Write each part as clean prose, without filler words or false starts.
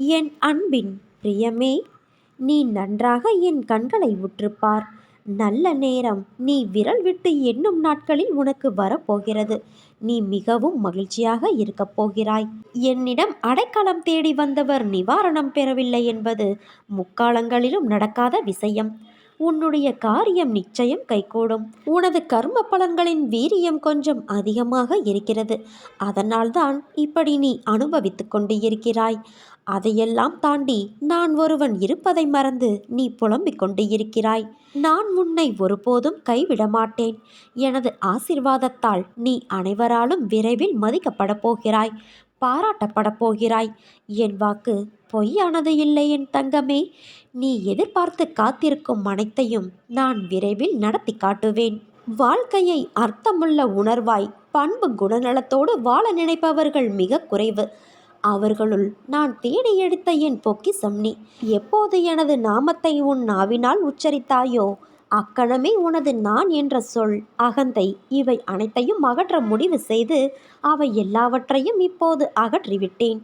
என் அன்பின் பிரியமே, நீ நன்றாக என் கண்களை உற்றுப்பார். நல்ல நேரம் நீ விரல் விட்டு எண்ணும் நாட்களில் உனக்கு வரப்போகிறது. நீ மிகவும் மகிழ்ச்சியாக இருக்கப் போகிறாய். என்னிடம் அடைக்கலம் தேடி வந்தவர் நிவாரணம் பெறவில்லை என்பது முக்காலங்களிலும் நடக்காத விஷயம். உன்னுடைய காரியம் நிச்சயம் கைகூடும். உனது கர்ம பலன்களின் வீரியம் கொஞ்சம் அதிகமாக இருக்கிறது. அதனால்தான் இப்படி நீ அனுபவித்துக் கொண்டு இருக்கிறாய். அதையெல்லாம் தாண்டி நான் ஒருவன் இருப்பதை மறந்து நீ புலம்பிக் கொண்டு இருக்கிறாய். நான் உன்னை ஒருபோதும் கைவிட மாட்டேன். எனது ஆசிர்வாதத்தால் நீ அனைவராலும் விரைவில் மதிக்கப்படப் போகிறாய், பாராட்டப்படப் போகிறாய். என் வாக்கு பொய்யானது இல்லை என் தங்கமே. நீ எதிர்பார்த்து காத்திருக்கும் அனைத்தையும் நான் விரைவில் நடத்தி காட்டுவேன். வாழ்க்கையை அர்த்தமுள்ள உணர்வாய் பண்பு குணநலத்தோடு வாழ நினைப்பவர்கள் மிக குறைவு. அவர்களுள் நான் தேடி எடுத்த என் பொக்கிஷம் நீ. எப்போது எனது நாமத்தை உன் நாவினால் உச்சரித்தாயோ அக்கணமே உனது நான் என்ற சொல், அகந்தை இவை அனைத்தையும் அகற்ற முடிவு செய்து அவை எல்லாவற்றையும் இப்போது அகற்றிவிட்டேன்.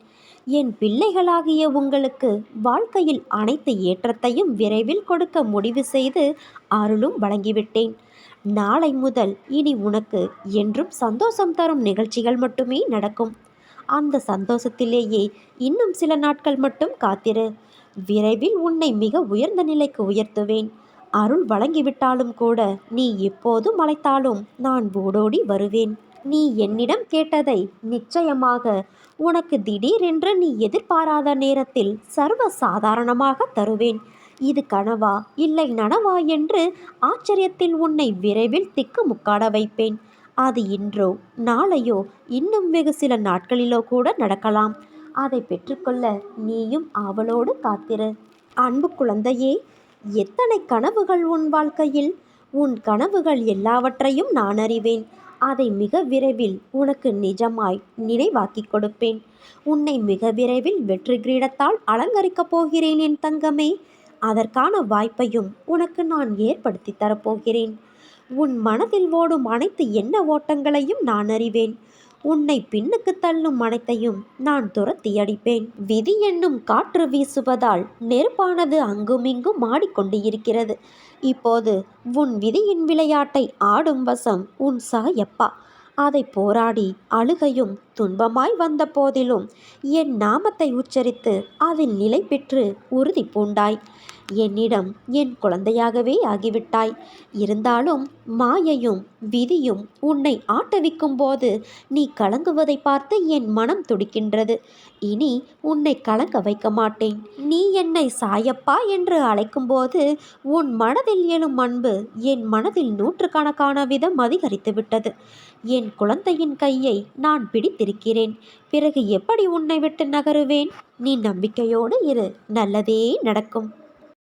என் பிள்ளைகளாகிய உங்களுக்கு வாழ்க்கையில் அனைத்து ஏற்றத்தையும் விரைவில் கொடுக்க முடிவு செய்து அருளும் வழங்கிவிட்டேன். நாளை முதல் இனி உனக்கு என்றும் சந்தோஷம் தரும் நிகழ்ச்சிகள் மட்டுமே நடக்கும். அந்த சந்தோஷத்திலேயே இன்னும் சில நாட்கள் மட்டும் காத்திரு. விரைவில் உன்னை மிக உயர்ந்த நிலைக்கு உயர்த்துவேன். அருள் வழங்கிவிட்டாலும் கூட நீ எப்போதும் அழைத்தாலும் நான் ஓடோடி வருவேன். நீ என்னிடம் கேட்டதை நிச்சயமாக உனக்கு திடீரென்று நீ எதிர்பாராத நேரத்தில் சர்வ சாதாரணமாக தருவேன். இது கனவா இல்லை நனவா என்று ஆச்சரியத்தில் உன்னை விரைவில் திக்குமுக்காட வைப்பேன். அது இன்றோ நாளையோ இன்னும் வெகு சில நாட்களிலோ கூட நடக்கலாம். அதை பெற்றுக்கொள்ள நீயும் ஆவலோடு காத்திரு. அன்பு குழந்தையே, எத்தனை கனவுகள் உன் வாழ்க்கையில்! உன் கனவுகள் எல்லாவற்றையும் நான் அறிவேன். அதை மிக விரைவில் உனக்கு நிஜமாய் நினைவாக்கிக் கொடுப்பேன். உன்னை மிக விரைவில் வெற்றி கிரீடத்தால் அலங்கரிக்கப் போகிறேன் என் தங்கமே. அதற்கான வாய்ப்பையும் உனக்கு நான் ஏற்படுத்தி தரப்போகிறேன். உன் மனதில் ஓடும் அனைத்து எண்ண ஓட்டங்களையும் நான் அறிவேன். உன்னை பின்னுக்கு தள்ளும் அனைத்தையும் நான் துரத்தி அடிப்பேன். விதி என்னும் காற்று வீசுவதால் நெருப்பானது அங்குமிங்கும் ஆடிக்கொண்டு இருக்கிறது. இப்போது உன் விதியின் விளையாட்டை ஆடும் வசம் உன் சாயப்பா. அதை போராடி அழுகையும் துன்பமாய் வந்த போதிலும் என் நாமத்தை உச்சரித்து அதில் நிலை பெற்று உறுதி பூண்டாய். என்னிடம் என் குழந்தையாகவே ஆகிவிட்டாய். இருந்தாலும் மாயையும் விதியும் உன்னை ஆட்டவிக்கும் போது நீ கலங்குவதை பார்த்து என் மனம் துடிக்கின்றது. இனி உன்னை கலங்க வைக்க மாட்டேன். நீ என்னை சாயப்பா என்று அழைக்கும்போது உன் மனதில் எழும் அன்பு என் மனதில் நூற்றுக்கணக்கான விதம் அதிகரித்து விட்டது. என் குழந்தையின் கையை நான் பிடித்திருக்கிறேன். பிறகு எப்படி உன்னை விட்டு நகருவேன்? நீ நம்பிக்கையோடு இரு, நல்லதே நடக்கும்.